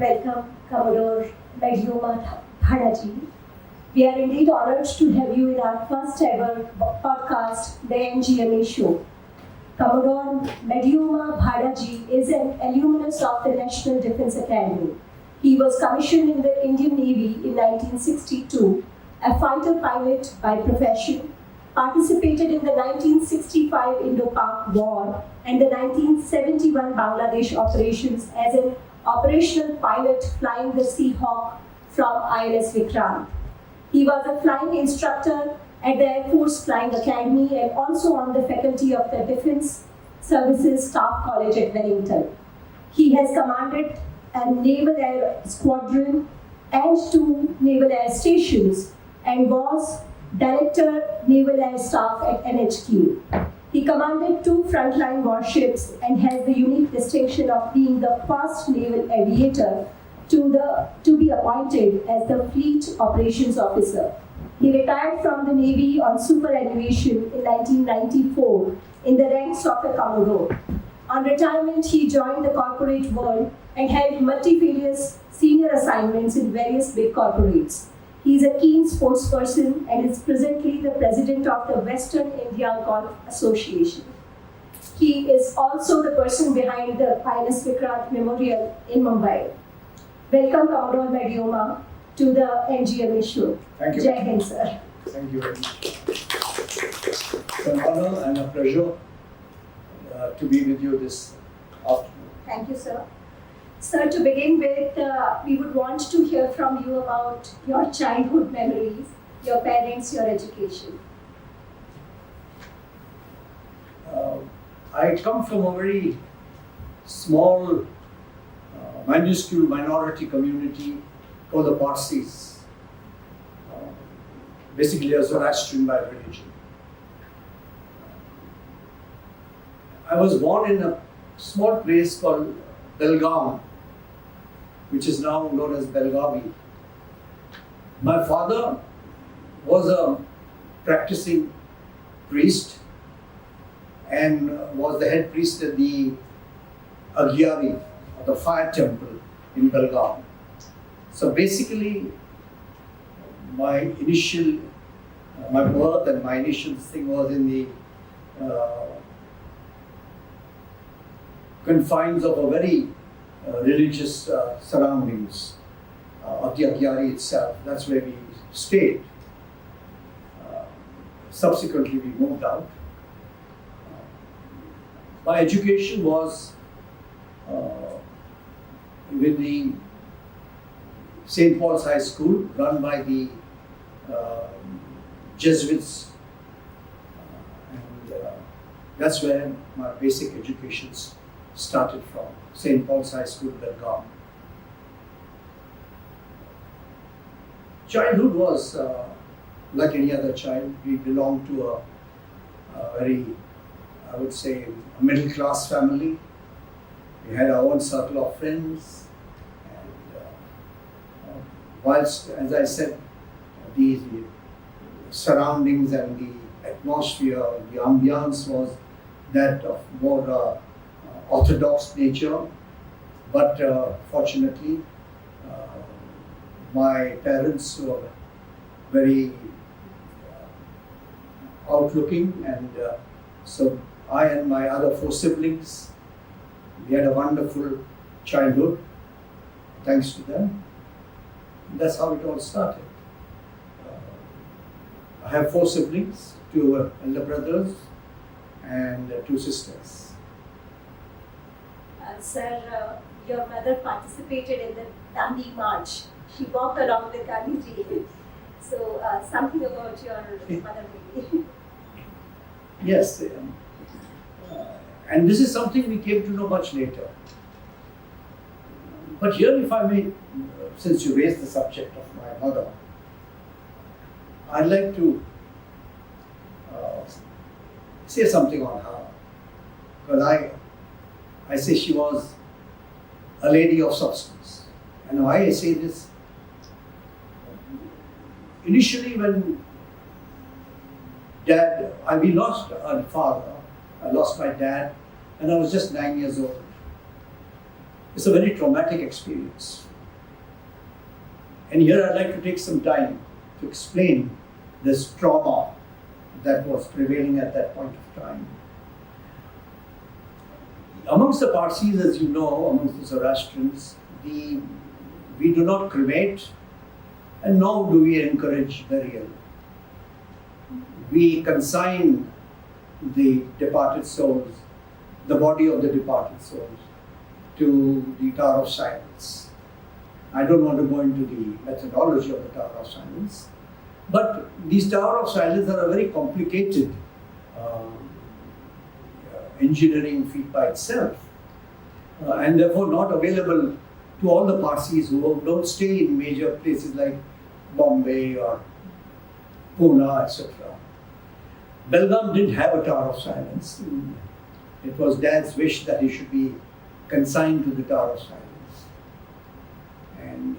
welcome Commodore Medioma Bhada. We are indeed honored to have you in our first ever podcast, the NGMA Show. Commodore Medioma Bhada is an alumnus of the National Defence Academy. He was commissioned in the Indian Navy in 1962, a fighter pilot by profession, participated in the 1965 Indo-Pak War and the 1971 Bangladesh operations as an operational pilot flying the Seahawk from INS Vikrant. He was a flying instructor at the Air Force Flying Academy and also on the faculty of the Defence Services Staff College at Wellington. He has commanded a Naval Air Squadron and 2 Naval Air Stations and was Director Naval Air Staff at NHQ. He commanded 2 frontline warships and has the unique distinction of being the first naval aviator to be appointed as the Fleet Operations Officer. He retired from the Navy on superannuation in 1994 in the ranks of a Commodore. On retirement, he joined the corporate world and held multifarious senior assignments in various big corporates. He is a keen sports person and is presently the president of the Western India Golf Association. He is also the person behind the INS Vikrant Memorial in Mumbai. Welcome, Commodore Medioma, to the NGMA Show. Thank you. Jai Hind, sir. Thank you very much. It's an honor and a pleasure to be with you this afternoon. Thank you, sir. Sir, to begin with, we would want to hear from you about your childhood memories, your parents, your education. I come from a very small, minuscule minority community called the Parsis, basically a Zoroastrian by religion. I was born in a small place called Belgaum, which is now known as Belgavi. My father was a practicing priest and was the head priest at the Agyari, or the fire temple in Belgaum. So basically, my birth and my initial thing was in the confines of a very religious surroundings of the Agyari itself. That's where we stayed. Subsequently, we moved out. My education was with the St. Paul's High School, run by the Jesuits, and that's where my basic education started from. St. Paul's High School, Belgaum. Childhood was like any other child. We belonged to a very, I would say, a middle class family. We had our own circle of friends. And whilst, as I said, the surroundings and the atmosphere, the ambiance was that of more orthodox nature, but fortunately, my parents were very outlooking, and so I and my other 4 siblings, we had a wonderful childhood, thanks to them. And that's how it all started. I have 4 siblings, 2 elder brothers and 2 sisters. Sir, your mother participated in the Dandi March. She walked along with Gandhiji. So, something about your mother maybe. Yes, and this is something we came to know much later. But here, if I may, since you raised the subject of my mother, I'd like to say something on her. Because I say she was a lady of substance. And why I say this? Initially, when we lost our father, I lost my dad, and I was just 9 years old. It's a very traumatic experience. And here I'd like to take some time to explain this trauma that was prevailing at that point of time. Amongst the Parsis, as you know, amongst the Zoroastrians, we do not cremate and nor do we encourage burial. We consign the departed souls, the body of the departed souls, to the Tower of Silence. I don't want to go into the methodology of the Tower of Silence, but these Tower of Silence are a very complicated engineering feat by itself, and therefore not available to all the Parsis who don't stay in major places like Bombay or Pune, etc. Belgaum didn't have a Tower of Silence. It was Dad's wish that he should be consigned to the Tower of Silence. And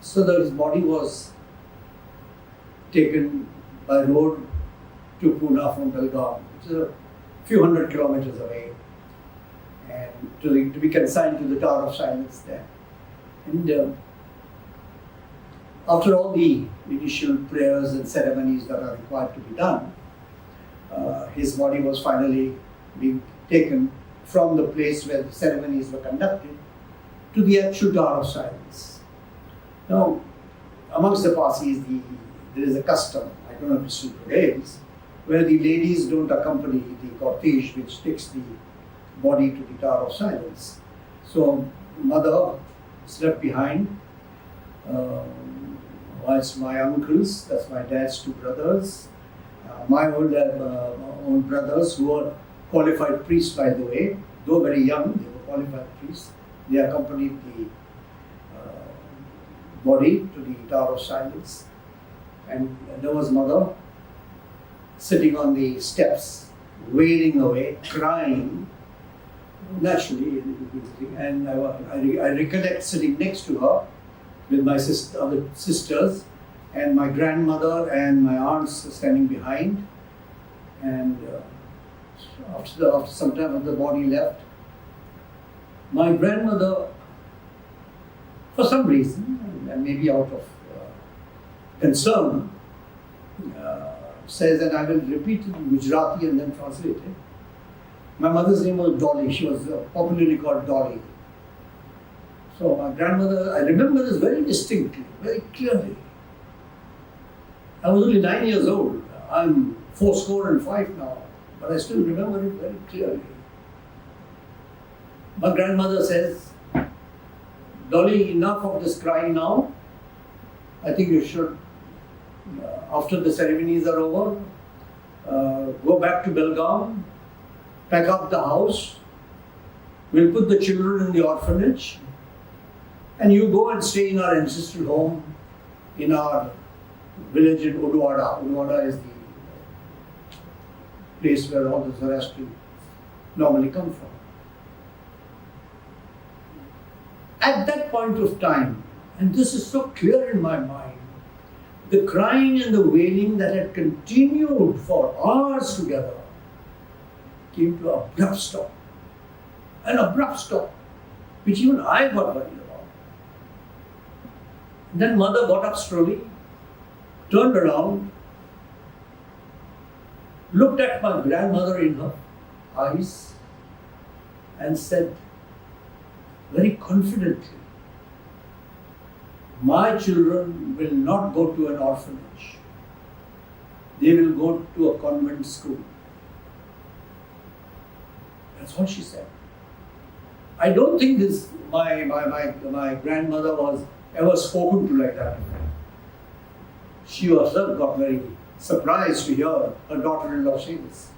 so that his body was taken by road to Pune from Belgaum, which is a few hundred kilometers away, and to be consigned to the Tower of Silence there. And after all the initial prayers and ceremonies that are required to be done, his body was finally being taken from the place where the ceremonies were conducted to the actual Tower of Silence. Now, amongst the Parsis, there is a custom, I don't know if it still prevails, where the ladies don't accompany the cortege which takes the body to the Tower of Silence. So, mother is left behind, whilst my uncles, that's my dad's two brothers, my own brothers who were qualified priests, by the way, though very young, they were qualified priests, they accompanied the body to the Tower of Silence. And there was mother sitting on the steps, wailing away, crying, naturally, and I recollect sitting next to her with my other sisters, and my grandmother and my aunts standing behind. And after some time the body left, my grandmother, for some reason, and maybe out of concern, says, and I will repeat it in Gujarati and then translate it. My mother's name was Dolly. She was popularly called Dolly. So my grandmother, I remember this very distinctly, very clearly. I was only 9 years old. I'm 85 now, but I still remember it very clearly. My grandmother says, Dolly, enough of this crying now. I think you should, after the ceremonies are over, go back to Belgaum, pack up the house, we'll put the children in the orphanage, and you go and stay in our ancestral home in our village in Udwada. Udwada is the place where all the Zoroastrians normally come from. At that point of time, and this is so clear in my mind, the crying and the wailing that had continued for hours together came to an abrupt stop. An abrupt stop, which even I got worried about. Then mother got up slowly, turned around, looked at my grandmother in her eyes, and said very confidently, my children will not go to an orphanage. They will go to a convent school. That's what she said. I don't think this my grandmother was ever spoken to like that. She herself got very surprised to hear her daughter-in-law say this.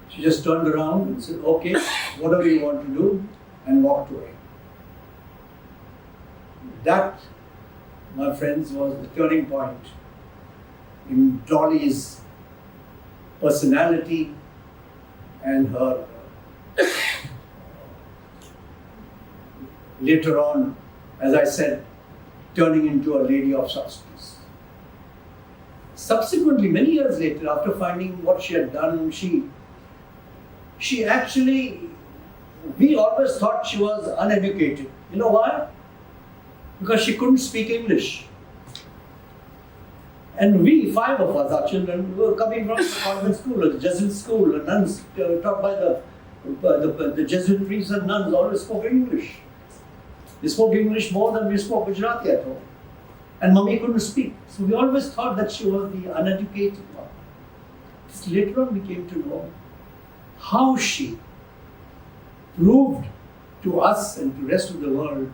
She just turned around and said, okay, whatever you want to do, and walked away. That, my friends, was the turning point in Dolly's personality and her later on, as I said, turning into a lady of substance. Subsequently, many years later, after finding what she had done, she actually, we always thought she was uneducated. You know why? because she couldn't speak English. And we, 5 of us, our children, were coming from the convent school, a Jesuit school, the nuns taught by the Jesuit priests and nuns always spoke English. They spoke English more than we spoke Gujarati at home. And Mummy couldn't speak. So we always thought that she was the uneducated one. Just later on we came to know how she proved to us and to the rest of the world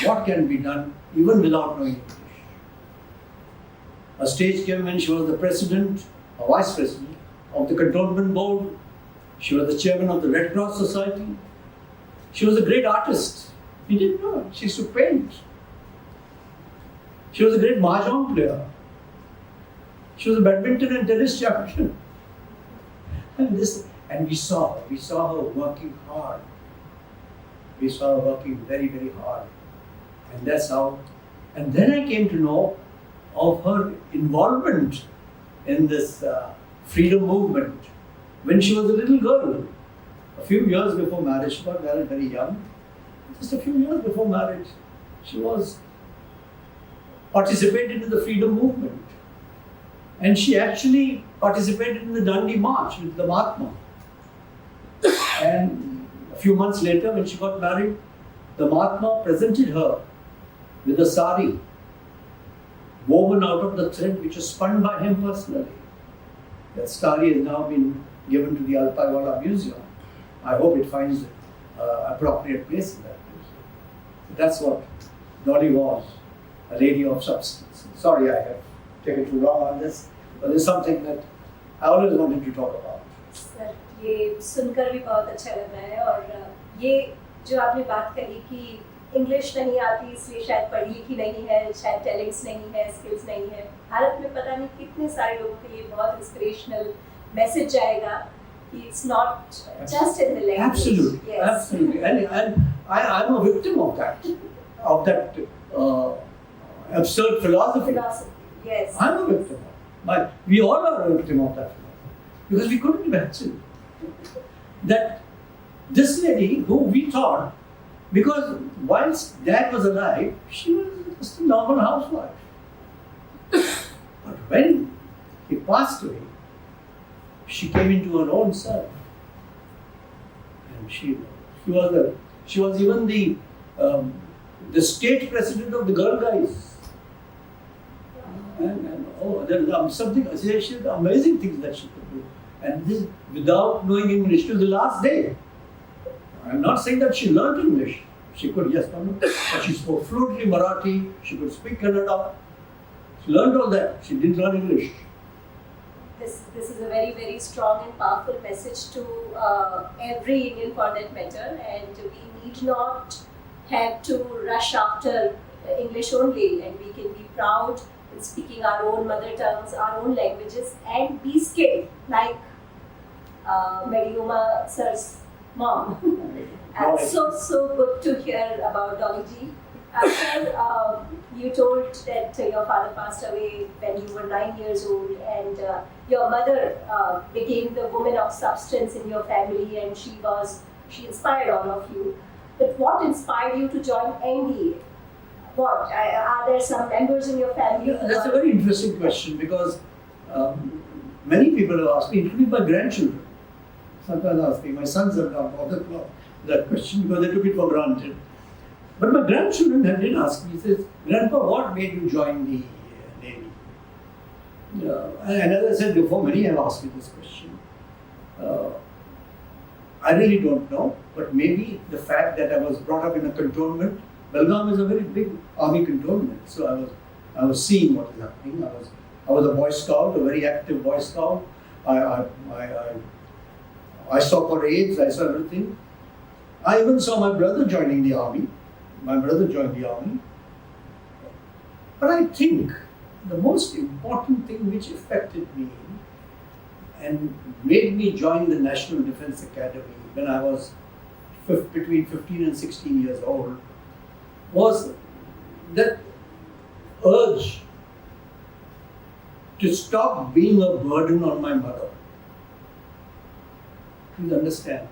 what can be done even without knowing English. A stage came when she was the president or vice president of the cantonment board. She was the chairman of the Red Cross Society. She was a great artist. We didn't know. She used to paint. She was a great mahjong player. She was a badminton and tennis champion. And we saw her working hard. We saw her working very, very hard. And that's how. And then I came to know of her involvement in this freedom movement when she was a little girl. A few years before marriage, she got married very young. Just a few years before marriage, she was participated in the freedom movement. And she actually participated in the Dandi March with the Mahatma. And a few months later, when she got married, the Mahatma presented her with a sari woven out of the thread which was spun by him personally. That sari has now been given to the Alpaiwala Museum. I hope it finds appropriate place in that museum. That's what Dolly was, a lady of substance. Sorry I have taken too long on this, but it's something that I always wanted to talk about. Sir ये सुनकर भी बहुत अच्छा लग रहा है और ये जो आपने बात कही कि इंग्लिश नहीं आती इसलिए शायद पढ़ी लिखी नहीं है, शायद टैलेंट्स नहीं है, स्किल्स नहीं है। भारत में पता नहीं कितने सारे लोगों के लिए बहुत इंस्पिरेशनल मैसेज जाएगा कि it's not just in the language. Absolutely, yes. absolutely. And I'm a victim of that absurd philosophy. Yes. I'm a victim of it. But we all are a victim of that philosophy. Because we couldn't imagine that this lady who we thought, because whilst Dad was alive, she was just a normal housewife. But when he passed away, she came into her own self. And she was even the state president of the Girl Guides. There's something, she had amazing things that she could do. And this without knowing English till the last day. I'm not saying that she learned English. She could, yes, but she spoke fluently Marathi, she could speak Kannada. She learned all that. She didn't learn English. This is a very, very strong and powerful message to every Indian for that matter, and we need not have to rush after English only, and we can be proud in speaking our own mother tongues, our own languages, and be skilled like Medioma sir's mom. And so good to hear about Dolly ji. Sir, you told that your father passed away when you were 9 years old, and your mother became the woman of substance in your family, and she inspired all of you. But what inspired you to join NDA? What are there some members in your family? That's a very interesting question because many people have asked me, including my grandchildren. Sometimes ask me, my sons have not bothered about that question because they took it for granted. But my grandchildren did ask me, says, Grandpa, what made you join the Navy? And as I said before, many have asked me this question. I really don't know, but maybe the fact that I was brought up in a cantonment. Belgaum is a very big army cantonment, so I was seeing what is happening. I was a Boy Scout, a very active Boy Scout. I saw parades, I saw everything. I even saw my brother joining the army. My brother joined the army. But I think the most important thing which affected me and made me join the National Defence Academy when I was between 15 and 16 years old was that urge to stop being a burden on my mother. Please understand,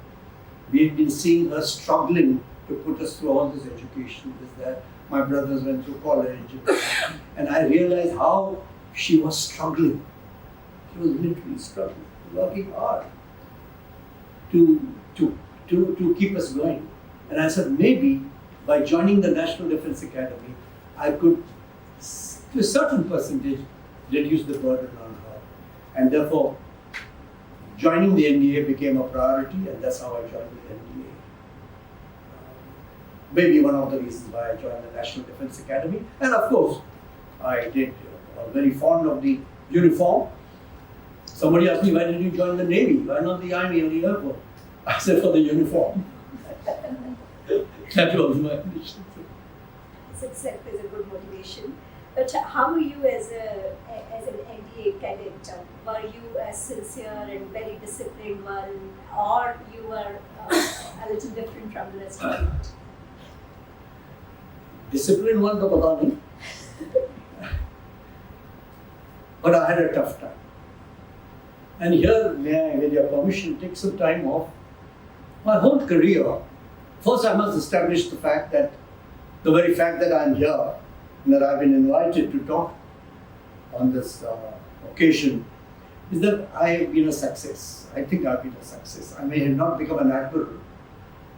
we had been seeing her struggling to put us through all this education, this, that. My brothers went through college. And I realized how she was struggling. She was literally struggling, working hard to keep us going. And I said, maybe by joining the National Defence Academy, I could, to a certain percentage, reduce the burden on her. And therefore, joining the NDA became a priority, and that's how I joined the NDA. Maybe one of the reasons why I joined the National Defence Academy. And of course, I did very fond of the uniform. Somebody asked me, why did you join the Navy? Why not the Army or the Air Force? I said, for the uniform. That was my initial thing. This itself is a good motivation. But how were you as an NDA cadet? Were you as sincere and very disciplined one, or you were a little different from the rest of it? Discipline one, to pata nahi. But I had a tough time. And here, may I, with your permission, take some time off. My whole career, first I must establish the very fact that I'm here, and that I've been invited to talk on this occasion, is that I have been a success. I think I've been a success. I may have not become an admiral,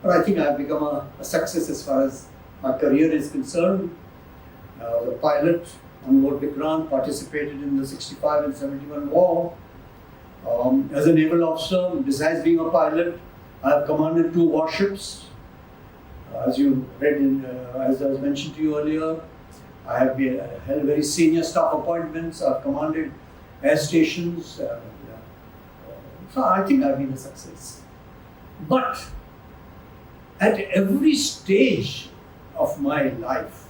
but I think I've become a success as far as my career is concerned. The pilot on board Vikrant participated in the 65 and 71 war. As a naval officer, besides being a pilot, I have commanded 2 warships. As you read as I was mentioned to you earlier, I have held very senior staff appointments. I've commanded air stations. So I think I've been a success. But at every stage of my life,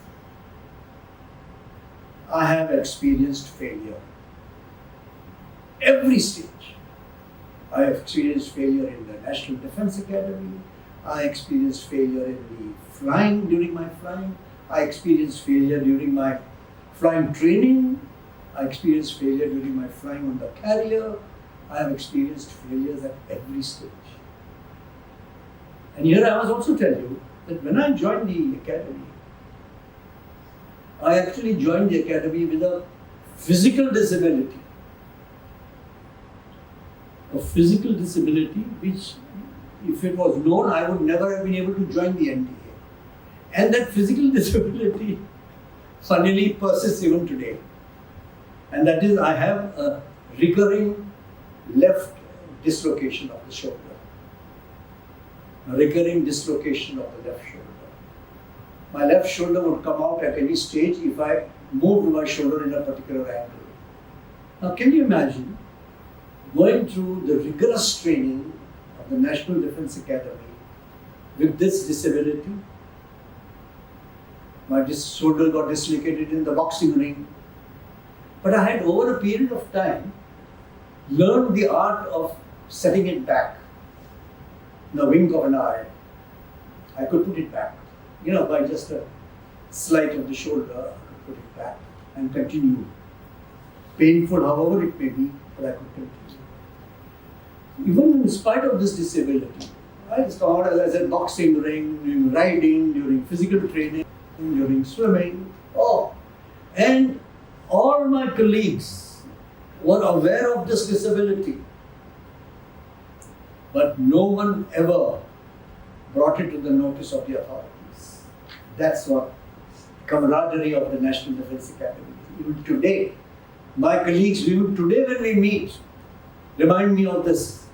I have experienced failure. Every stage. I have experienced failure in the National Defence Academy. I experienced failure in the flying, during my flying. I experienced failure during my flying training. I experienced failure during my flying on the carrier. I have experienced failures at every stage. And here I must also tell you that when I joined the academy, I actually joined the academy with a physical disability. A physical disability which, if it was known, I would never have been able to join the NDA. And that physical disability funnily persists even today. And that is, I have a recurring left dislocation of the shoulder. A recurring dislocation of the left shoulder. My left shoulder would come out at any stage if I moved my shoulder in a particular angle. Now, can you imagine going through the rigorous training of the National Defence Academy with this disability? My shoulder got dislocated in the boxing ring. But I had, over a period of time, learned the art of setting it back. In the wink of an eye, I could put it back. By just a slight of the shoulder, I could put it back and continue. Painful, however it may be, but I could continue. Even in spite of this disability, I discovered, as I said, boxing ring, during riding, during physical training, during swimming. And all my colleagues were aware of this disability. But no one ever brought it to the notice of the authorities. That's what camaraderie of the National Defence Academy is. Even today, my colleagues, even today when we meet, remind me of this.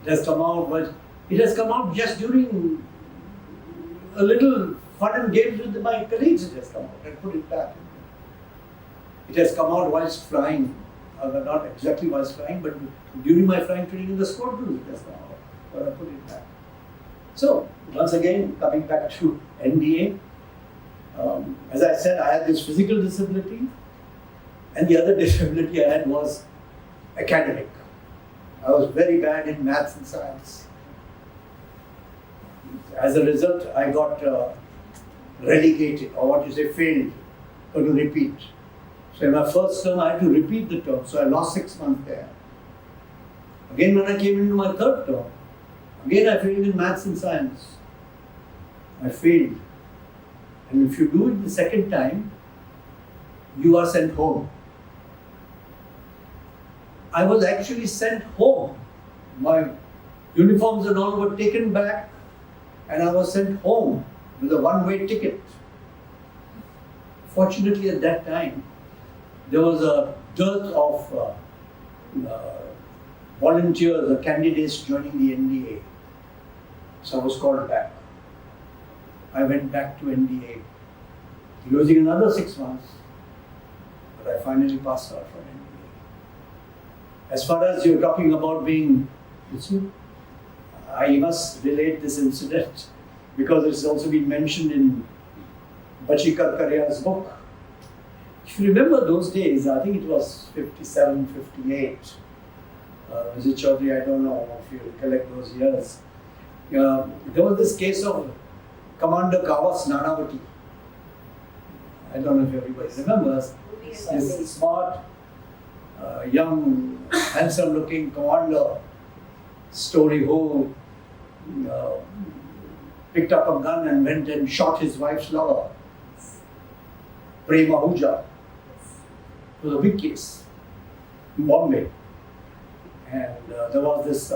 It has come out just during a little fun and games with my colleagues. It has come out. I put it back. It has come out whilst flying. Not exactly whilst flying, but during my flying training in the squadron, it has come out. But I put it back. So, once again, coming back to NDA, as I said, I had this physical disability, and the other disability I had was academic. I was very bad in maths and science. As a result, I got relegated, or failed, or to repeat. So in my first term, I had to repeat the term, so I lost 6 months there. Again, when I came into my third term, again I failed in maths and science. I failed. And if you do it the second time, you are sent home. I was actually sent home. My uniforms and all were taken back, and I was sent home with a one-way ticket. Fortunately, at that time, there was a dearth of volunteers or candidates joining the NDA. So I was called back. I went back to NDA, losing another 6 months, but I finally passed out from NDA. As far as you're talking about being, I must relate this incident because it's also been mentioned in Bachi Karkaria's book. If you remember those days, I think it was 57, 58. Nidhi Choudhary, I don't know if you recollect those years. There was this case of Commander Kawas Nanavati. I don't know if everybody remembers. This smart, young, handsome-looking commander story who picked up a gun and went and shot his wife's lover, Prem Ahuja. It was a big case in Bombay. And there was this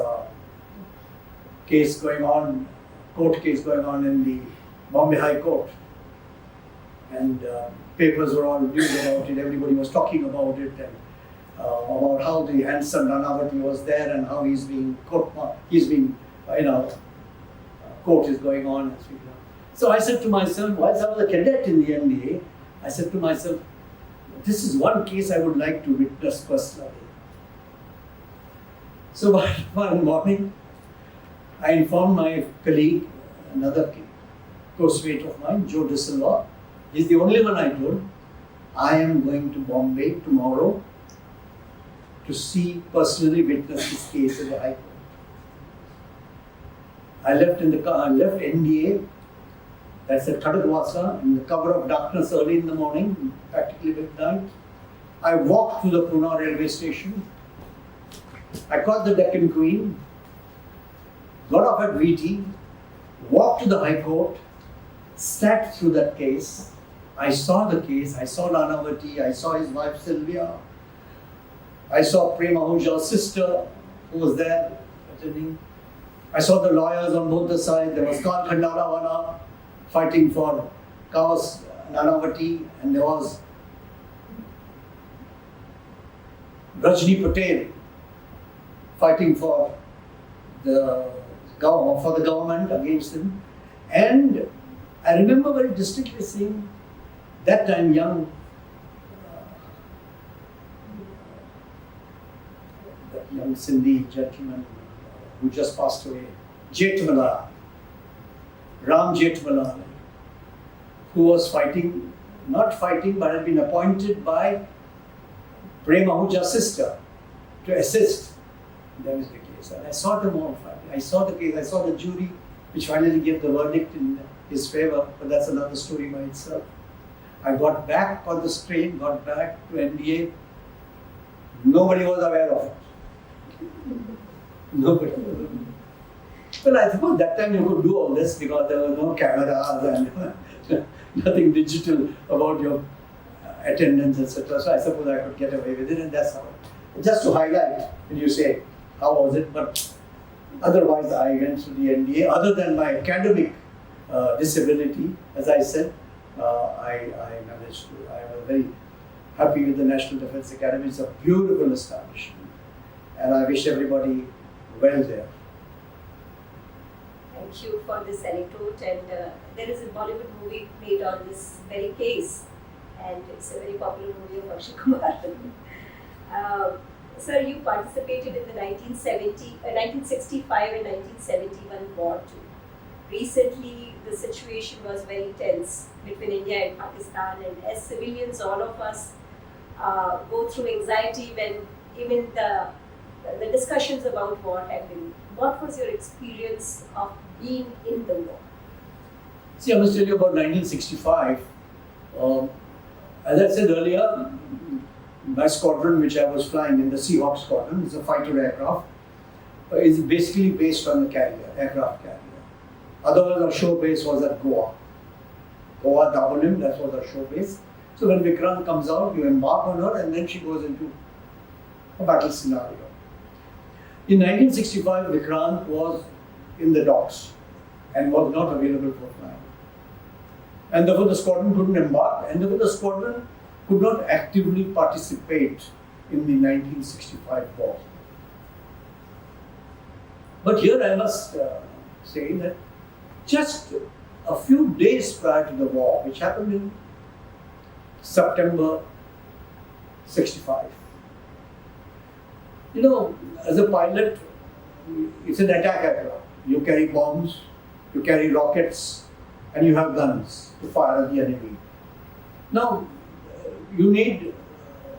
case going on, court case going on in the Bombay High Court. And papers were all news about it, everybody was talking about it, and about how the handsome Nanavati was there and how he's being court is going on. So I said to myself, whilst I was a cadet in the NDA, I said to myself, this is one case I would like to witness personally. So one morning, I informed my colleague, another co-mate of mine, Joe De Silva. He's the only one I told. I am going to Bombay tomorrow to personally witness this case in the High Court. I left in the car, I left NDA, that's at Khadagwasa, in the cover of darkness early in the morning, practically midnight. I walked to the Pune railway station. I caught the Deccan Queen, got off at VT, walked to the High Court, sat through that case. I saw the case, I saw Nanavati, I saw his wife Sylvia, I saw Prem Ahuja's sister who was there attending. I saw the lawyers on both the sides. There was Khan Khandalawana fighting for Kawas Nanavati, and there was Rajni Patel fighting for the government against him. And I remember very distinctly seeing that time young Sindhi gentleman who just passed away, Ram Jethmalal, who was not fighting, but had been appointed by Prem Ahuja's sister to assist. That was the case. And I saw them all fighting. I saw the case, I saw the jury, which finally gave the verdict in his favor, but that's another story by itself. I got back on the train, got back to NDA. Nobody was aware of it. Nobody. Well, I suppose that time you could do all this because there were no cameras and nothing digital about your attendance, etc. So I suppose I could get away with it, and that's how. Just to highlight, when you say, how was it? But otherwise, I went to the NDA. Other than my academic disability, as I said, I managed to. I was very happy with the National Defence Academy. It's a beautiful establishment, and I wish everybody well there. Thank you for this anecdote, and there is a Bollywood movie made on this very case, and it's a very popular movie of Akshay Kumar. Sir, you participated in the 1965 and 1971 war too. Recently, the situation was very tense between India and Pakistan, and as civilians, all of us go through anxiety when even the discussions about war happen. What was your experience of being in the war? See, I must tell you about 1965. As I said earlier, my squadron, which I was flying in, the Seahawk squadron, is a fighter aircraft. It's basically based on the aircraft carrier. Otherwise, our show base was at Goa. Goa, Dabolim, that's what the show is. So when Vikrant comes out, you embark on her and then she goes into a battle scenario. In 1965, Vikrant was in the docks and was not available for flying. And therefore the squadron couldn't embark, and therefore the squadron could not actively participate in the 1965 war. But here I must say that just a few days prior to the war, which happened in September 65, you know, as a pilot, it's an attack aircraft. You carry bombs, you carry rockets, and you have guns to fire at the enemy. Now, you need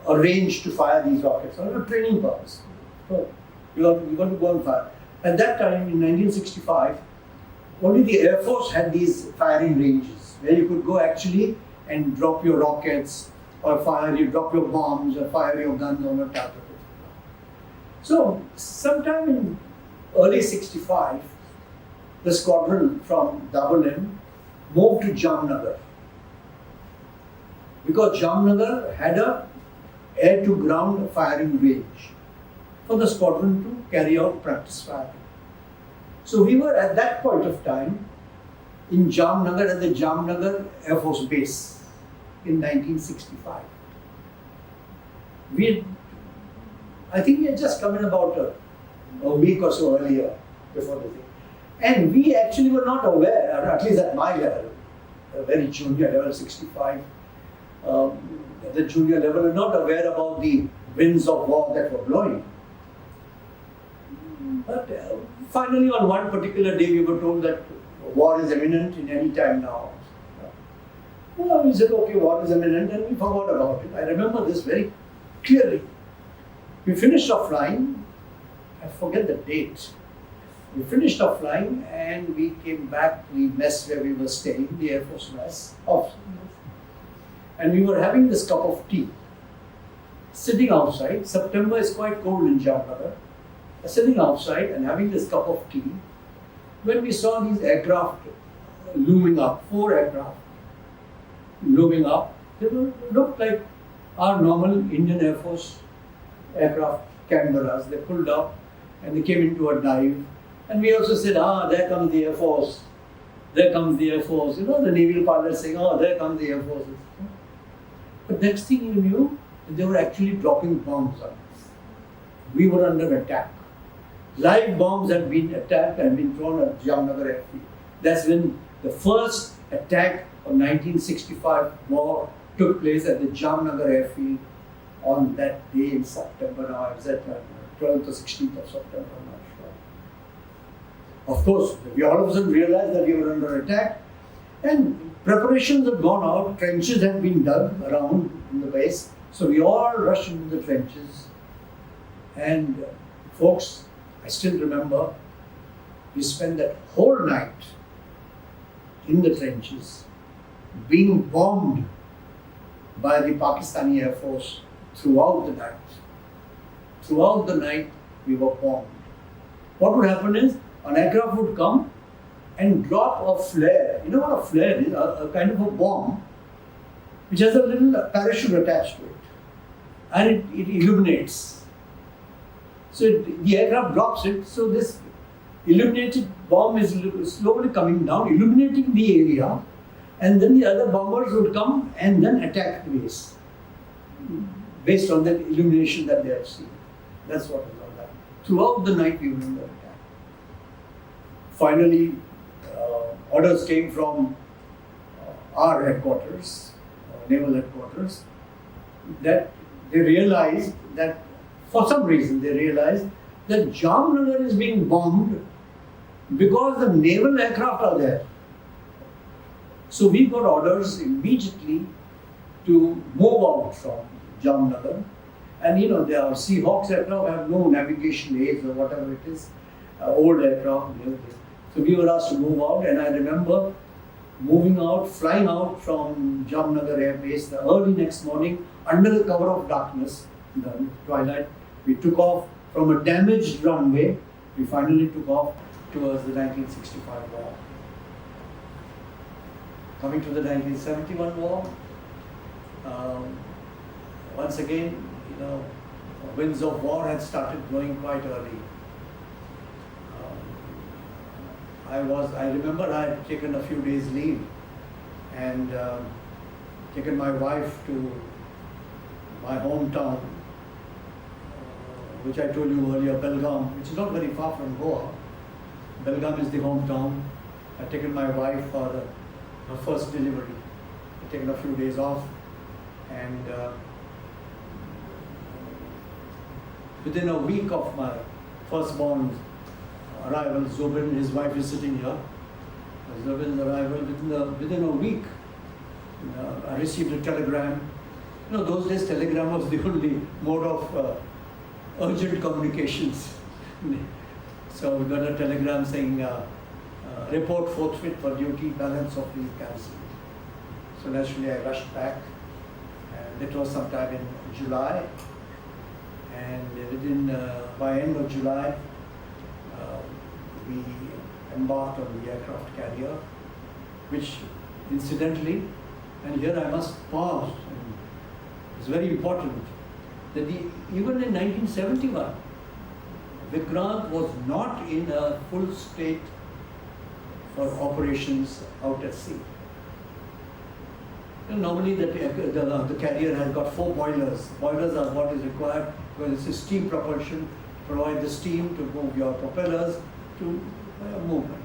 a range to fire these rockets, or a training purpose. So, you got to go and fire. At that time, in 1965, only the Air Force had these firing ranges, where you could go actually and drop your rockets, or drop your bombs, or fire your guns on a target. So, sometime in early 65, the squadron from Dabolim moved to Jamnagar, because Jamnagar had a air-to-ground firing range for the squadron to carry out practice firing. So we were at that point of time in Jamnagar, at the Jamnagar Air Force Base in 1965. I think we had just come in about a week or so earlier before the thing. And we actually were not aware, or at least at my level, a very junior level, 65, at the junior level, were not aware about the winds of war that were blowing. But finally, on one particular day, we were told that war is imminent in any time now. Well, we said, okay, war is imminent, and we forgot about it. I remember this very clearly. We finished our flying, I forget the date. We finished our flying and we came back to the mess where we were staying, the Air Force mess, and we were having this cup of tea, sitting outside. September is quite cold in Jamnagar. Sitting outside and having this cup of tea, when we saw these aircraft looming up, 4 aircraft looming up, they looked like our normal Indian Air Force aircraft Canberras. They pulled up and they came into a dive. And we also said, there comes the Air Force. There comes the Air Force. You know, the naval pilots saying, there comes the Air Force. But next thing you knew, they were actually dropping bombs on us. We were under attack. Live bombs had been attacked and been thrown at Jamnagar airfield. That's when the first attack of 1965 war took place at the Jamnagar airfield on that day in September. Now I was at 12th or 16th of September, I'm not sure. Of course, we all of a sudden realized that we were under attack, and preparations had gone out, trenches had been dug around in the base, so we all rushed into the trenches. And folks, I still remember, we spent that whole night in the trenches, being bombed by the Pakistani Air Force throughout the night. Throughout the night, we were bombed. What would happen is, an aircraft would come and drop a flare. You know what a flare is? A kind of a bomb which has a little parachute attached to it. And it illuminates. So the aircraft drops it, so this illuminated bomb is slowly coming down, illuminating the area, and then the other bombers would come and then attack the base based on that illumination that they had seen. That's what was all that. Throughout the night we were under attack. Finally, orders came from our headquarters, naval headquarters, that they realized that, for some reason, they realized that Jamnagar is being bombed because the naval aircraft are there. So we got orders immediately to move out from Jamnagar. And you know, there are Seahawks aircraft have no navigation aids or whatever it is, old aircraft. So we were asked to move out, and I remember moving out, flying out from Jamnagar Air Base the early next morning under the cover of darkness, in the twilight. We took off from a damaged runway. We finally took off towards the 1965 war. Coming to the 1971 war, once again, winds of war had started blowing quite early. I remember I had taken a few days leave and taken my wife to my hometown, which I told you earlier, Belgaum, which is not very far from Goa. Belgaum is the hometown. I'd taken my wife for her first delivery. I'd taken a few days off, and within a week of my firstborn arrival, Zubin, his wife is sitting here. Zubin's arrival, within a week, I received a telegram. Those days telegram was the only mode of urgent communications. So we got a telegram saying, report forthwith for duty, balance of leave cancelled. So naturally I rushed back, and it was sometime in July, and by end of July, we embarked on the aircraft carrier, which incidentally, and here I must pause, and it's very important, that even in 1971, Vikrant was not in a full state for operations out at sea. Normally the carrier has got 4 boilers. Boilers are what is required because it's a steam propulsion, to provide the steam to move your propellers to movement.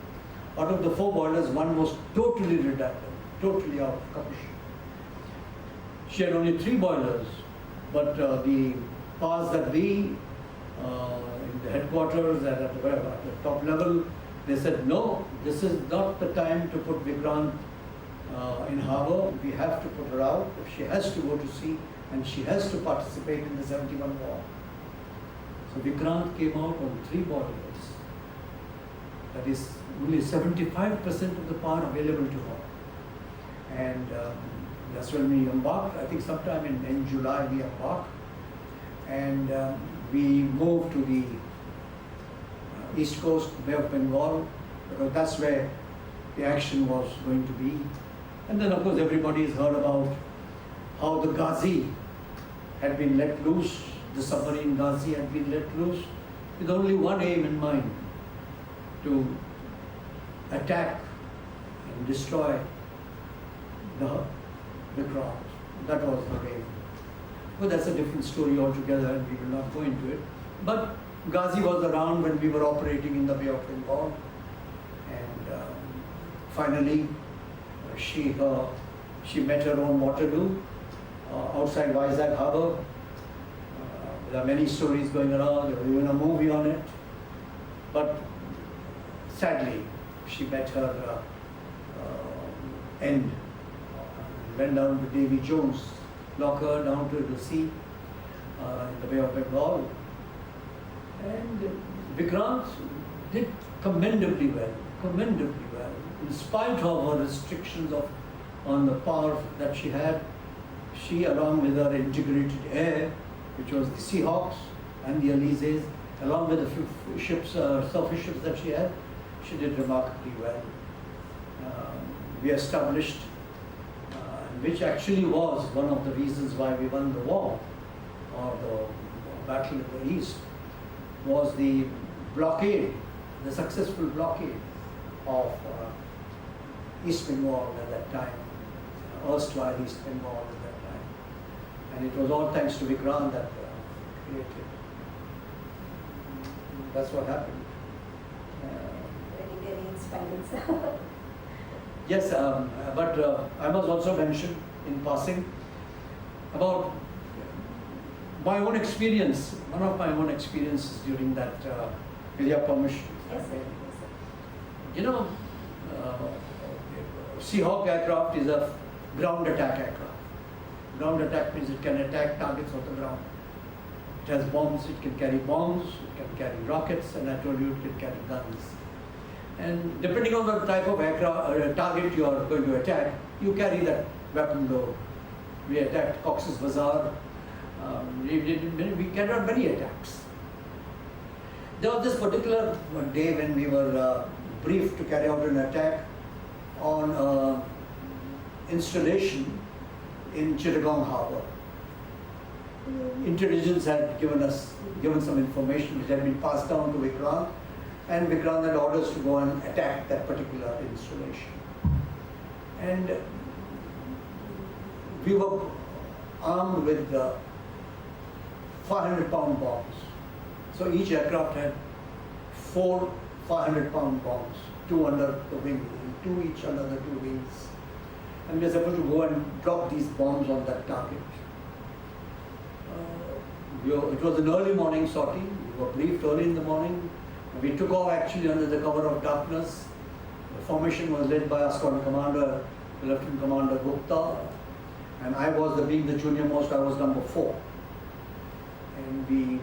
Out of the 4 boilers, one was totally redundant, totally out of commission. She had only 3 boilers, but the powers that be in the headquarters and at the top level, they said, no, this is not the time to put Vikrant in harbour. We have to put her out. If she has to go to sea, and she has to participate in the 71 war. So Vikrant came out on 3 boilers. That is only 75% of the power available to her. And that's when we embarked. I think sometime in July we embarked. And we moved to the east coast, Bay of Bengal, because that's where the action was going to be. And then of course everybody has heard about how the Ghazi had been let loose, the submarine Ghazi had been let loose with only one aim in mind, to attack and destroy the Vikrant. That was the aim. But that's a different story altogether, and we will not go into it. But Ghazi was around when we were operating in the Bay of Bengal, and finally she met her own Waterloo outside Vizag Harbour. There are many stories going around. There was even a movie on it. But sadly, she met her end. Went down to Davy Jones, locker down to the sea in the Bay of Bengal. And Vikrant did commendably well, in spite of her restrictions on the power that she had. She, along with her integrated air, which was the Seahawks and the Elysees, along with the few ships, surface ships that she had, she did remarkably well. We established, which actually was one of the reasons why we won the war, or the battle in the East, was the blockade, the successful blockade of East Bengal at that time, erstwhile East Bengal at that time. And it was all thanks to Vikrant that created. That's what happened. Very inspiring. Yes, but I must also mention in passing about my own experience, one of my own experiences during that, with your permission. Yes, sir. You know, Seahawk aircraft is a ground attack aircraft. Ground attack means it can attack targets on the ground. It has bombs, it can carry bombs, it can carry rockets, and I told you it can carry guns. And depending on the type of aircraft, target you are going to attack, you carry that weapon load. We attacked Cox's Bazar. We carried out many attacks. There was this particular day when we were briefed to carry out an attack on installation in Chittagong Harbour. Intelligence had given some information which had been passed down to Vikrant, and Vikrant had orders to go and attack that particular installation. And we were armed with 500-pound bombs. So each aircraft had 4 500-pound bombs, 2 under the wing, 2 each under the 2 wings. And we were supposed to go and drop these bombs on that target. It was an early morning sortie. We were briefed early in the morning. We took off actually under the cover of darkness. The formation was led by our squadron commander, Lieutenant Commander Gupta, and I was, being the junior most, I was number 4. And the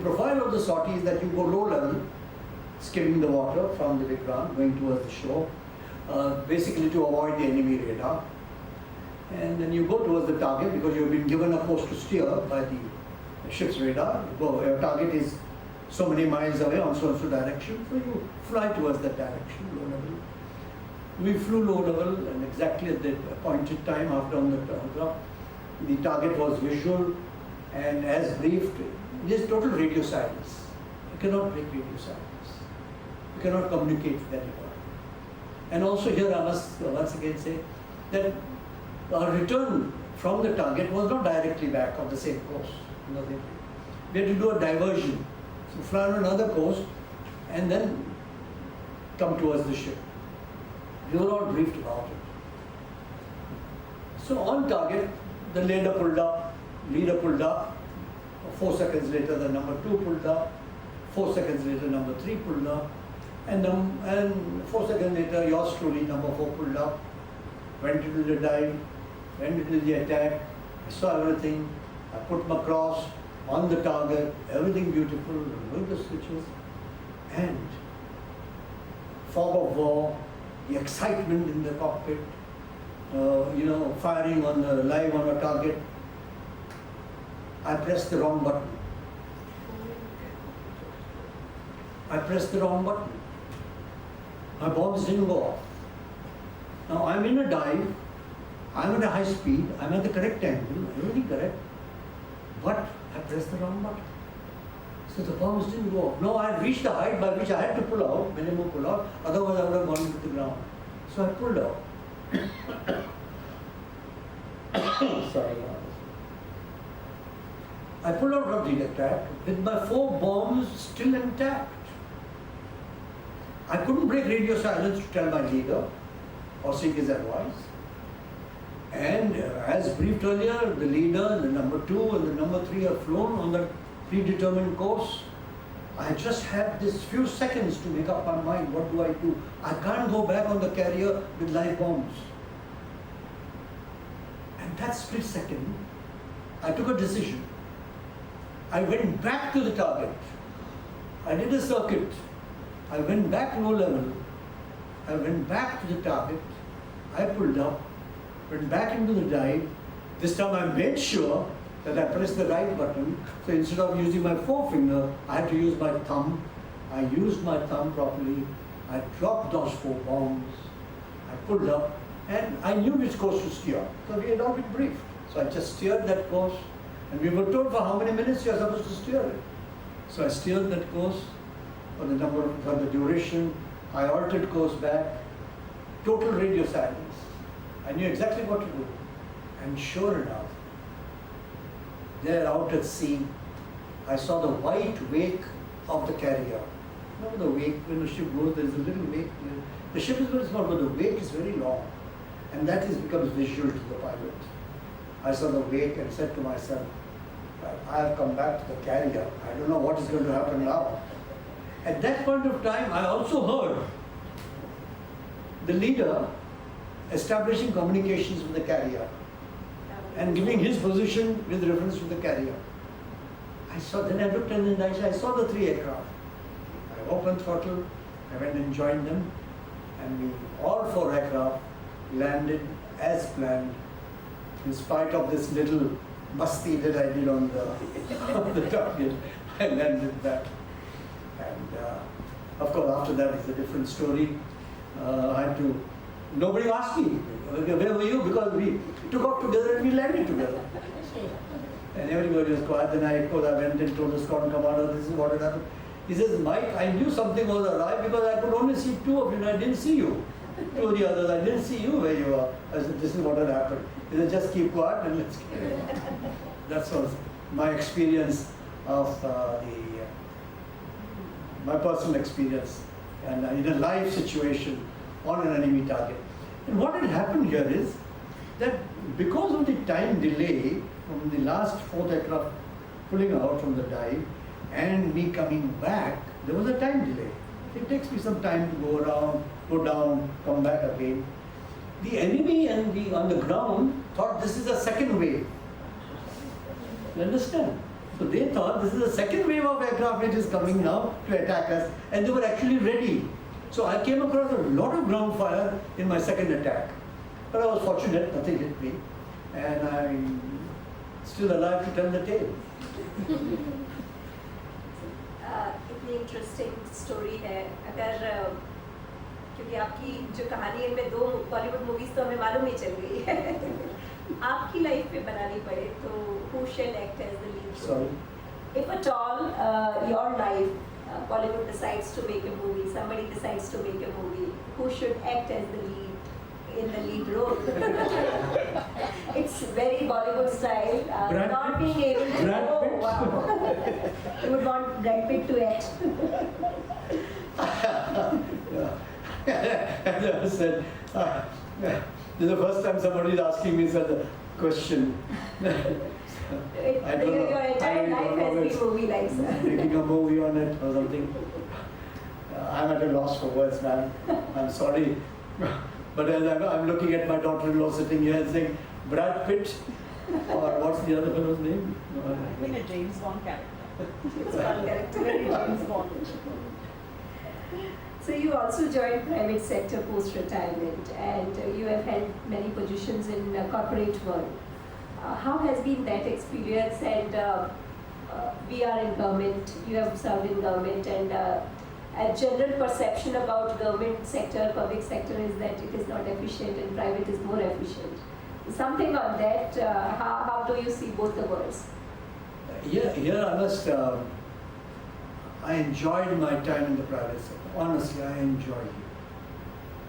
profile of the sortie is that you go low level, skimming the water from the Vikrant, going towards the shore, basically to avoid the enemy radar. And then you go towards the target because you've been given a course to steer by the ship's radar. Your target is so many miles away on so and so direction, so you fly towards that direction, low level. We flew low level, and exactly at the appointed time after on the target was visual, and as briefed, there's total radio silence. You cannot break radio silence. You cannot communicate with anyone. And also here I must once again say that our return from the target was not directly back on the same course. Nothing. We had to do a diversion. So fly on another course and then come towards the ship. We were all briefed about it. So on target, the leader pulled up. 4 seconds later, the number 2 pulled up. 4 seconds later, number 3 pulled up. And 4 seconds later, yours truly, number 4 pulled up. Went into the dive, went into the attack. I saw everything. I put my cross on the target, everything beautiful, with the switches. And fog of war, the excitement in the cockpit, firing on the live on a target. I pressed the wrong button. My bombs didn't go off. Now I'm in a dive, I'm at a high speed, I'm at the correct angle, everything correct, but I pressed the wrong button. So the bombs didn't go off. Now I had reached the height by which I had to pull out, minimum pull out, otherwise I would have gone into the ground. So I pulled out. Sorry. I pulled out of the attack with my 4 bombs still intact. I couldn't break radio silence to tell my leader or seek his advice. And as briefed earlier, the leader, the number 2 and the number 3 have flown on the predetermined course. I just had this few seconds to make up my mind. What do I do? I can't go back on the carrier with live bombs. And that split second, I took a decision. I went back to the target. I did a circuit. I went back low level. I went back to the target. I pulled up, went back into the dive. This time I made sure that I pressed the right button. So instead of using my forefinger, I had to use my thumb. I used my thumb properly. I dropped those 4 bombs. I pulled up, and I knew which course to steer. So we had all been briefed. So I just steered that course. And we were told for how many minutes you are supposed to steer it. So I steered that course for the duration. I altered course back. Total radio silence. I knew exactly what to do. And sure enough, there out at sea, I saw the white wake of the carrier. You know the wake, when the ship goes, there is a little wake. The ship is very small, but the wake is very long. And that becomes visual to the pilot. I saw the wake and said to myself, I have come back to the carrier. I don't know what is going to happen now. At that point of time, I also heard the leader establishing communications with the carrier and giving his position with reference to the carrier. Then I looked and I saw the 3 aircraft. I opened throttle, I went and joined them, and all 4 aircraft landed as planned, in spite of this little masti that I did on the target. I landed that. And of course, after that is a different story. I had to, nobody asked me, where were you? Because we took off together and we landed together. And everybody was quiet. Then I went and told the squadron commander, this is what had happened. He says, Mike, I knew something was awry because I could only see two of you and I didn't see you. Two of the others, I didn't see you where you are. I said, this is what had happened. He said, just keep quiet and let's get it. That was my experience of my personal experience and in a live situation on an enemy target. And what had happened here is that because of the time delay from the last fourth aircraft pulling out from the dive and me coming back, there was a time delay. It takes me some time to go around, go down, come back again. The enemy and on the ground thought this is a second wave. You understand? So they thought this is the second wave of aircraft which is coming now to attack us, and they were actually ready. So I came across a lot of ground fire in my second attack. But I was fortunate, nothing hit me, and I'm still alive to tell the tale. इतनी interesting story है. अगर क्योंकि आपकी जो कहानी है इनमें 2 Bollywood movies तो हमें मालूम ही चल गई है. आपकी लाइफ में बनानी पड़े तो who shall act as the lead? Sorry. If at all your life Bollywood decides to make a movie, somebody decides to make a movie, who should act as the lead in the lead role? It's very Bollywood style. Not being able to. Oh, wow. You would want Brad Pitt to act. As I said, this is the first time somebody is asking me such a question. I don't know. Your entire life has been movie like that. Making a movie on it or something. I'm at a loss for words, man. I'm sorry. But as I'm looking at my daughter-in-law sitting here and saying, Brad Pitt, or what's the other fellow's name? I mean a James Bond character. It's one character, very James Bond. So you also joined private sector post-retirement, and you have held many positions in corporate world. How has been that experience? And we are in government, you have served in government, and a general perception about government sector, public sector is that it is not efficient and private is more efficient. Something on that, how do you see both the worlds? Here I must, I enjoyed my time in the private sector. Honestly, I enjoyed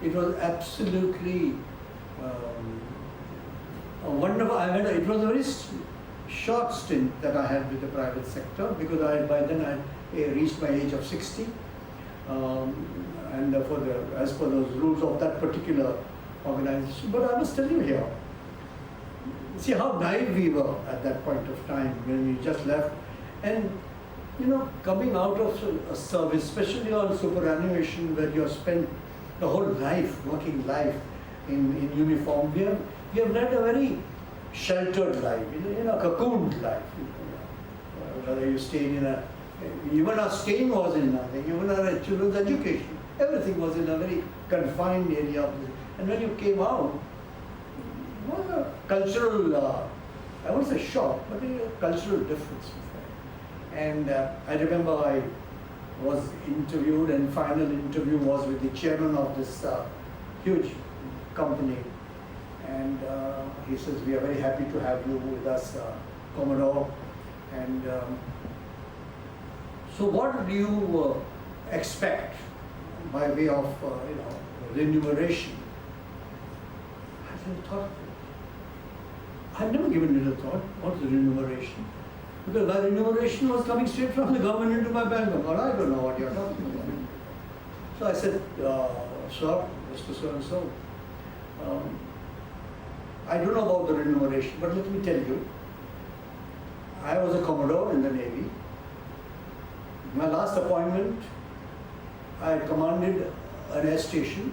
it. It was absolutely wonderful. It was a very short stint that I had with the private sector because by then I reached my age of 60. And as per those rules of that particular organization. But I must tell you here, see how naive we were at that point of time when we just left. And coming out of a service, especially on superannuation where you have spent the whole life, working life in uniform, we have led a very sheltered life, cocooned life. Whether you stayed even our staying was in nothing, even our children's education, everything was in a very confined area. And when you came out, it was a cultural, I won't say shock, but a cultural difference was there. And I remember I was interviewed, and final interview was with the chairman of this huge company. And he says, we are very happy to have you with us, Commodore. And so what do you expect by way of remuneration? I haven't thought of it. I've never given it a thought. What's the remuneration? Because my remuneration was coming straight from the government into my bank account. I don't know what you're talking about. So I said, sir, Mr. So-and-so, I don't know about the remuneration, but let me tell you, I was a Commodore in the Navy. My last appointment, I commanded an air station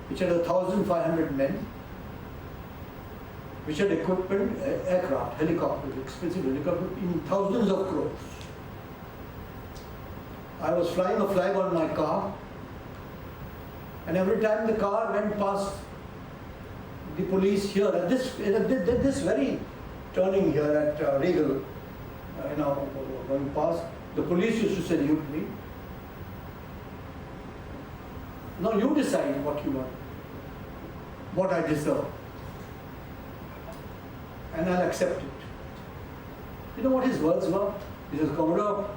which had 1,500 men, which had equipment, aircraft, helicopters, expensive helicopters in thousands of crores. I was flying a flag on my car, and every time the car went past the police here, at this very turning here at Regal, going past, the police used to salute me. Now you decide what you want, what I deserve, and I'll accept it. You know what his words were? He says, Commodore,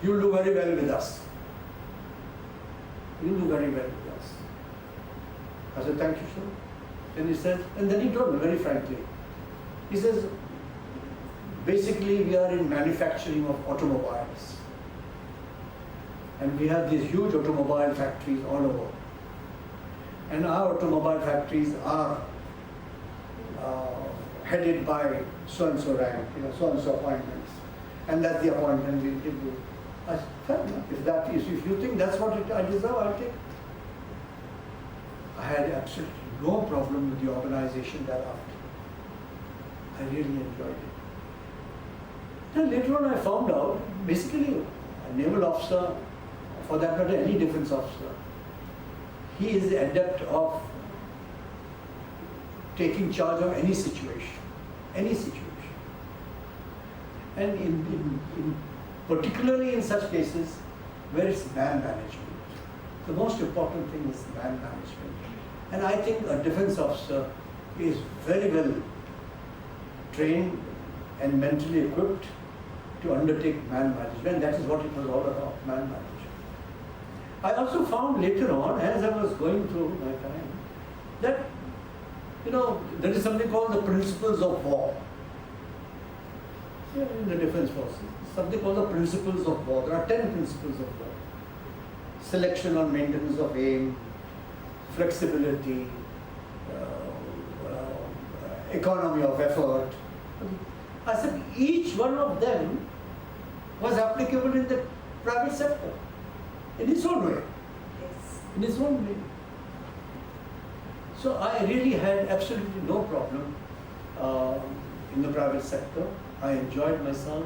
you'll do very well with us. You'll do very well with us. I said, thank you, sir. And he said, and then he told me very frankly, he says, basically we are in manufacturing of automobiles. And we have these huge automobile factories all over. And our automobile factories are headed by so-and-so rank, so-and-so appointments. And that's the appointment we'll give you. I said, fair enough. If you think that's what I deserve, I'll take it. I had absolutely no problem with the organization thereafter. I really enjoyed it. Then later on I found out, basically a naval officer, for that matter any defense officer, he is the adept of taking charge of any situation. Any situation. And particularly in such cases where it's man management. The most important thing is man management. And I think a defense officer is very well trained and mentally equipped to undertake man management. That is what it was all about, man management. I also found later on, as I was going through my time, that there is something called the principles of war. In the defense forces, something called the principles of war. There are 10 principles of war. Selection or maintenance of aim, flexibility, economy of effort. I said each one of them was applicable in the private sector, in its own way. Yes. In its own way. So I really had absolutely no problem in the private sector. I enjoyed myself,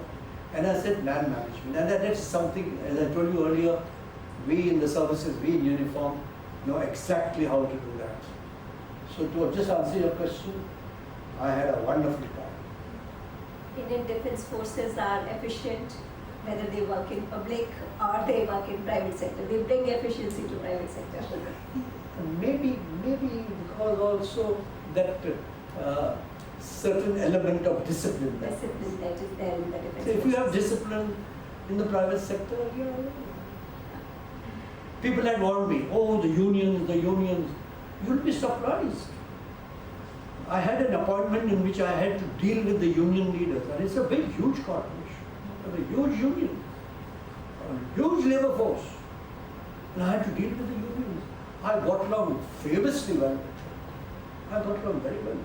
and I said man management, and that's something, as I told you earlier, we in the services, we in uniform, know exactly how to do that. So to just answer your question, I had a wonderful time. Indian Defence Forces are efficient, whether they work in public or they work in private sector. They bring efficiency to private sector. Maybe because also that certain element of discipline. Discipline that is there in the defence. So if you have discipline in the private sector, people had warned me, oh, the unions. You'll be surprised. I had an appointment in which I had to deal with the union leaders, and it's a big, huge corporation, a huge union, a huge labor force, and I had to deal with the unions. I got along famously well with them. I got along very well.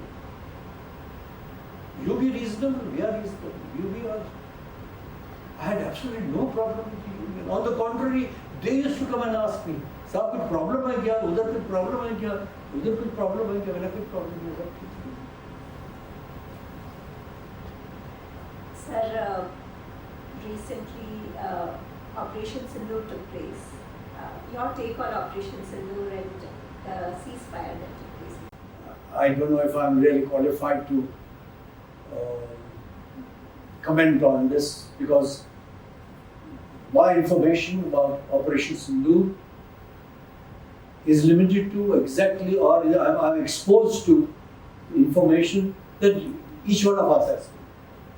You be reasonable, we are reasonable. You be also. I had absolutely no problem with the union. On the contrary, they used to come and ask me, "Sir, कोई problem है क्या? उधर कोई problem है क्या? उधर कोई problem है क्या? मैंने कोई problem नहीं है." Sir, recently Operation Sindoor took place. Your take on Operation Sindoor and the ceasefire that took place? I don't know if I'm really qualified to comment on this, because my information about Operation Sindoor is limited to exactly, or I'm exposed to information that each one of us has,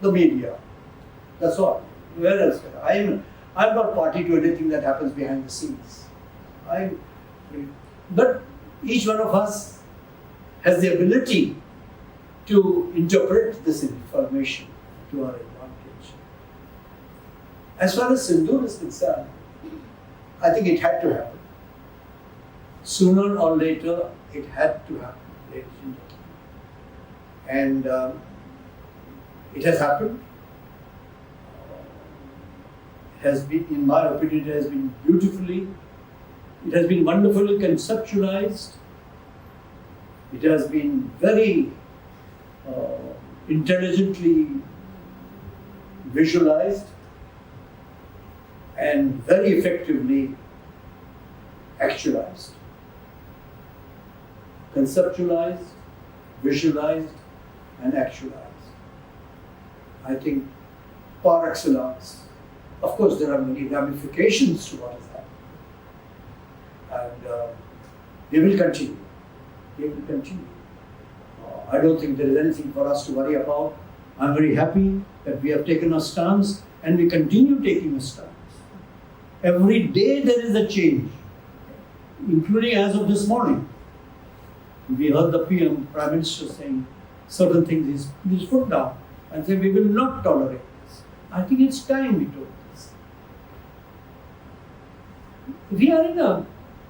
the media. That's all. Where else? I'm not party to anything that happens behind the scenes. But each one of us has the ability to interpret this information to our advantage. As far as Sindoor is concerned, I think it had to happen. Sooner or later, it had to happen, ladies and gentlemen. And it has happened. It has been, in my opinion, it has been wonderfully conceptualized. It has been very intelligently visualized and very effectively actualized. Conceptualized, visualized, and actualized. I think par excellence. Of course, there are many ramifications to what has happened. and they will continue. They will continue. I don't think there is anything for us to worry about. I'm very happy that we have taken a stance and we continue taking a stance. Every day there is a change, including as of this morning. We heard the PM, Prime Minister, saying certain things he's put down and say we will not tolerate this. I think it's time we told this. We are in a,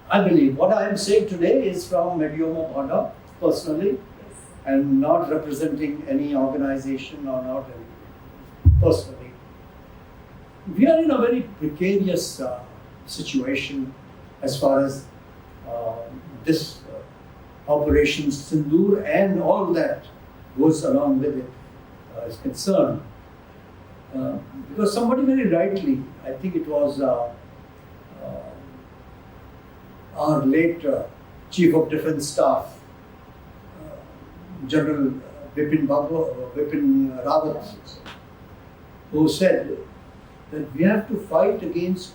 I believe, what I am saying today is from Medioma Bhada, personally, and not representing any organization or not any, personally. We are in a very precarious situation as far as this Operation Sindoor and all that goes along with it is concerned. Because somebody very rightly, I think it was our late Chief of Defence Staff, General Bipin Rawat, who said that we have to fight against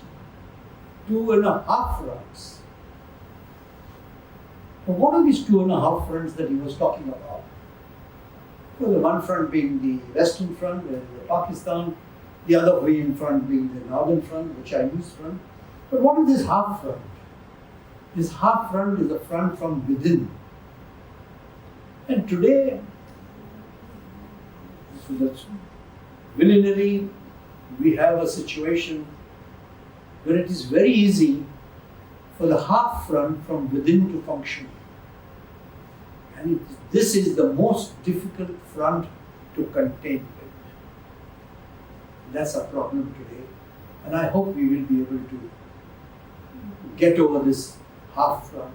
2.5 fronts. Now, what are these 2.5 fronts that he was talking about? Well, the one front being the Western Front, Pakistan, the other Korean front being the Northern Front, the Chinese front. But what is this half front? This half front is a front from within. And today, so that's willy-nilly, we have a situation where it is very easy for the half front from within to function. And this is the most difficult front to contain with. That's a problem today. And I hope we will be able to get over this half front.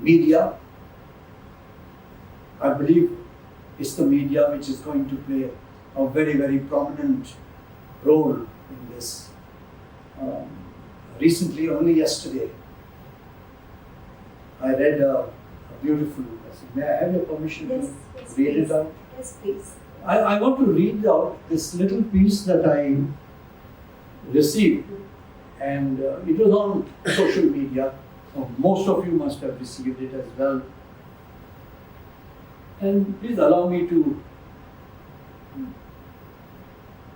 Media, I believe it's the media which is going to play a very, very prominent role in this. Recently, only yesterday, I read a beautiful message. May I have your permission to read please. it out? Yes, please. I want to read out this little piece that I received, and it was on social media. Most of you must have received it as well. And please allow me to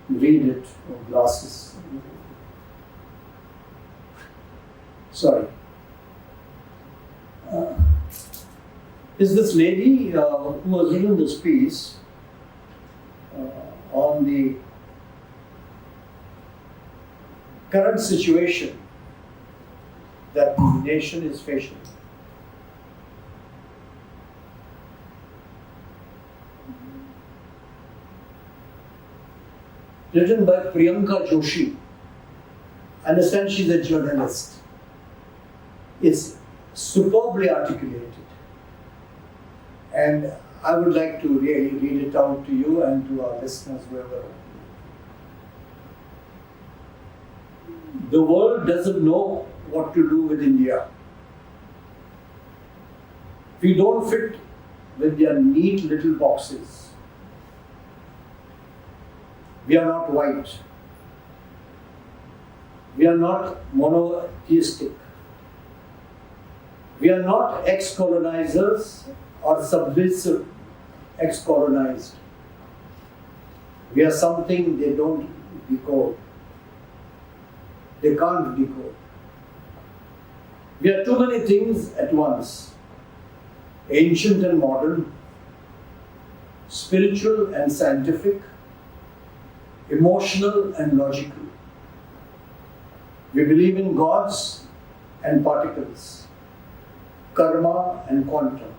read it. Oh, glasses. Sorry. Is this lady who has written this piece on the current situation that the nation is facing. Written by Priyanka Joshi. I understand she's a journalist. It's superbly articulated. And I would like to really read it out to you and to our listeners wherever. The world doesn't know what to do with India. We don't fit with their neat little boxes. We are not white. We are not monotheistic. We are not ex-colonizers or subversive ex-colonized. We are something they don't decode. They can't decode. We are too many things at once. Ancient and modern, spiritual and scientific, emotional and logical. We believe in gods and particles, karma and quantum.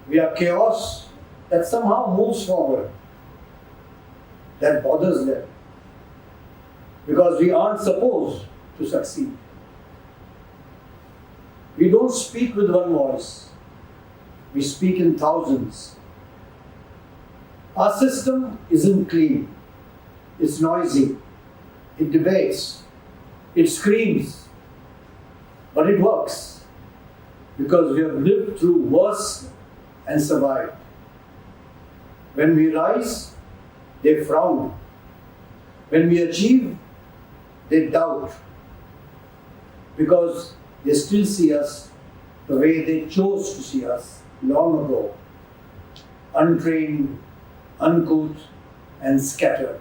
We are chaos that somehow moves forward, that bothers them, because we aren't supposed to succeed. We don't speak with one voice. We speak in thousands. Our system isn't clean. It's noisy. It debates. It screams. But it works because we have lived through worse and survived. When we rise, they frown. When we achieve, they doubt because they still see us the way they chose to see us long ago, untrained, uncouth, and scattered.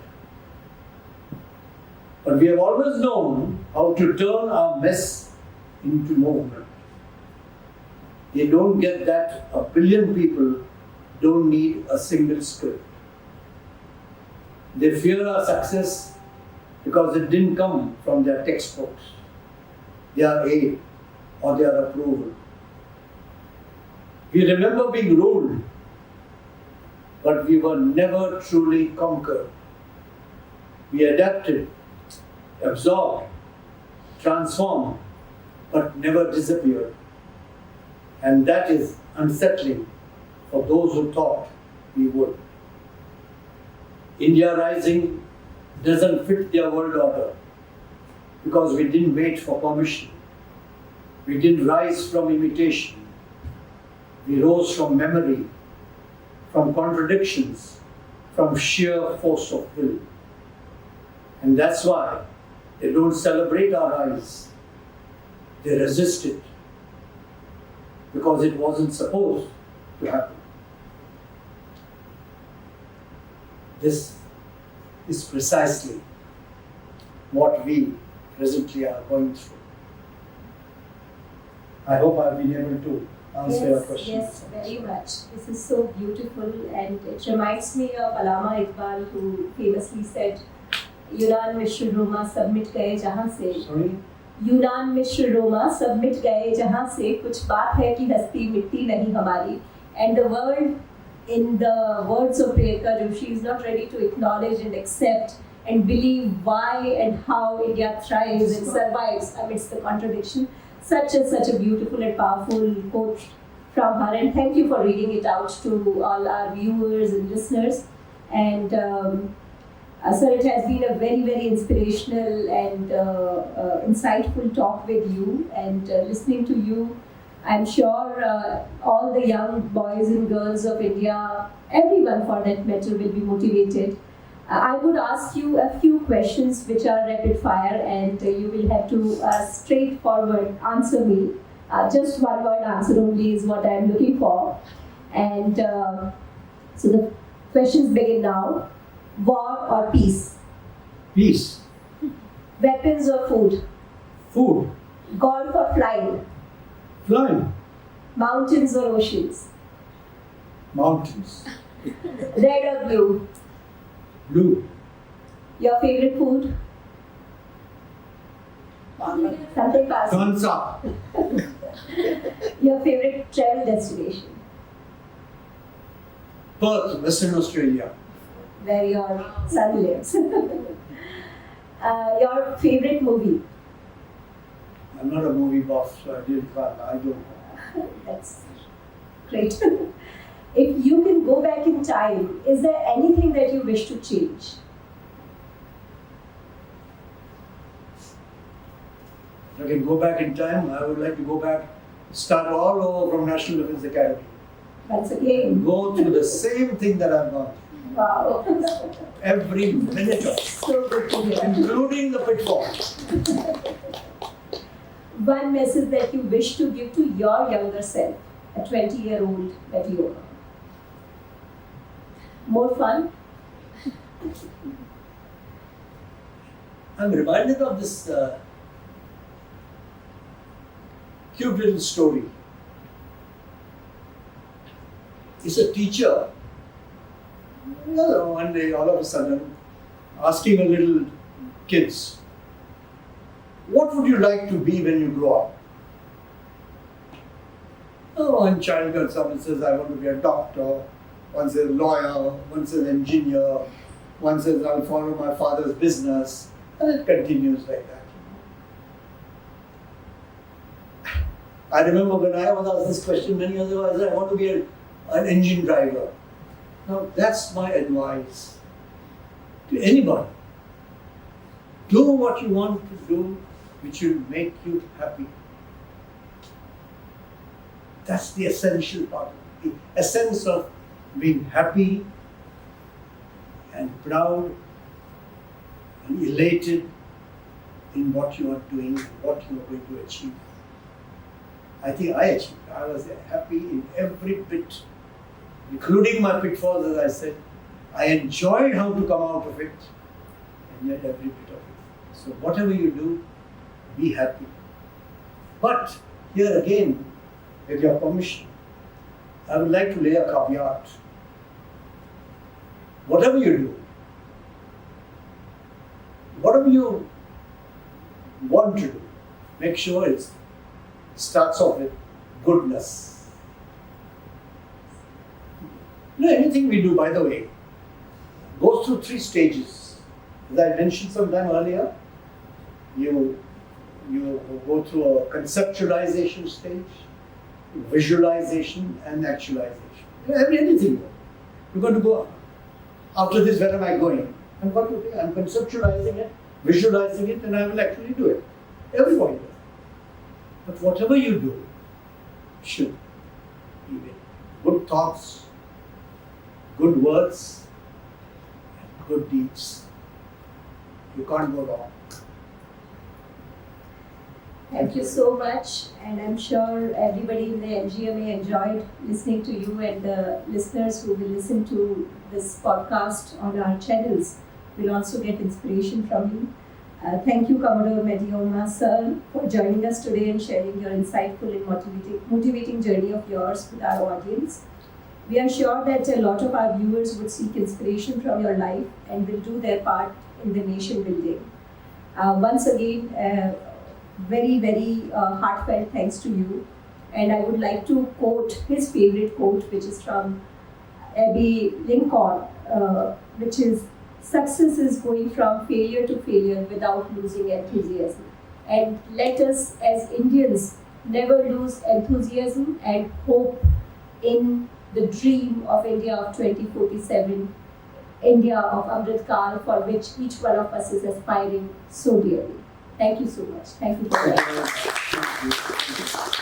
But we have always known how to turn our mess into movement. They don't get that a billion people don't need a single script. They fear our success because it didn't come from their textbooks, their aid, or their approval. We remember being ruled, but we were never truly conquered. We adapted, absorbed, transformed, but never disappeared. And that is unsettling for those who thought we would. India rising doesn't fit their world order because we didn't wait for permission. We didn't rise from imitation. We rose from memory, from contradictions, from sheer force of will. And that's why they don't celebrate our rise. They resist it because it wasn't supposed to happen. This is precisely what we presently are going through. I hope I've been able to answer your question. Yes, very much. This is so beautiful, and it reminds me of Allama Iqbal, who famously said, यूनान मिश्र रोमा सब मिट गए जहाँ से Sorry? यूनान मिश्र रोमा सब मिट गए जहाँ से कुछ बात है कि हस्ती मिटती नहीं हमारी. And the world, in the words of Priyanka Joshi, is not ready to acknowledge and accept and believe why and how India thrives and survives amidst the contradiction. Such a beautiful and powerful quote from her, and thank you for reading it out to all our viewers and listeners. And sir, it has been a very, very inspirational and insightful talk with you, and listening to you. I'm sure all the young boys and girls of India, everyone for that matter, will be motivated. I would ask you a few questions which are rapid fire, and you will have to straightforward answer me. Just one word answer only is what I'm looking for. And so the questions begin now. War or peace? Peace. Weapons or food? Food. Golf or flying? Flying. Mountains or oceans? Mountains. Red or blue? Blue. Your favorite food? Something fast. Kansa. Your favorite travel destination? Perth, Western Australia. Where your son lives. Your favorite movie? I'm not a movie buff, so I don't know. That's great. If you can go back in time, is there anything that you wish to change? If I can go back in time, I would like to go back, start all over from National Defence Academy. Once again. Go through the same thing that I've gone. Wow. Every minute of it, So good to hear. including the pitfall. One message that you wish to give to your younger self, a 20-year-old Medioma. More fun? I'm reminded of this cute little story. It's a teacher, one day all of a sudden asking a little kids, what would you like to be when you grow up? Oh, one child got someone says, I want to be a doctor. One says lawyer, one says engineer, one says I'll follow my father's business, and it continues like that. I remember when I was asked this question many years ago, I said I want to be an engine driver. Now that's my advice to anybody. Do what you want to do, which will make you happy. That's the essential part, the essence of being happy and proud and elated in what you are doing, what you are going to achieve. I think I achieved. I was happy in every bit, including my pitfalls, as I said. I enjoyed how to come out of it, and yet every bit of it. So whatever you do, be happy. But here again, with your permission, I would like to lay a caveat. Whatever you do, whatever you want to do, make sure it starts off with goodness. Anything we do, by the way, goes through 3 stages. As I mentioned sometime earlier, you go through a conceptualization stage, visualization, and actualization. Anything. You're going to go, after this, where am I going? I'm conceptualizing it, visualizing it, and I will actually do it. Everybody does. But whatever you do should be with good thoughts, good words, and good deeds. You can't go wrong. Thank you so much, and I'm sure everybody in the NGMA enjoyed listening to you, and the listeners who will listen to this podcast on our channels will also get inspiration from you. Thank you, Commodore Medioma sir, for joining us today and sharing your insightful and motivating journey of yours with our audience. We are sure that a lot of our viewers would seek inspiration from your life and will do their part in the nation building. Once again, very, very heartfelt thanks to you. And I would like to quote his favorite quote, which is from Abbey Lincoln, which is, "Success is going from failure to failure without losing enthusiasm." And let us as Indians never lose enthusiasm and hope in the dream of India of 2047, India of Amrit Kal, for which each one of us is aspiring so dearly. Thank you so much. Thank you for that.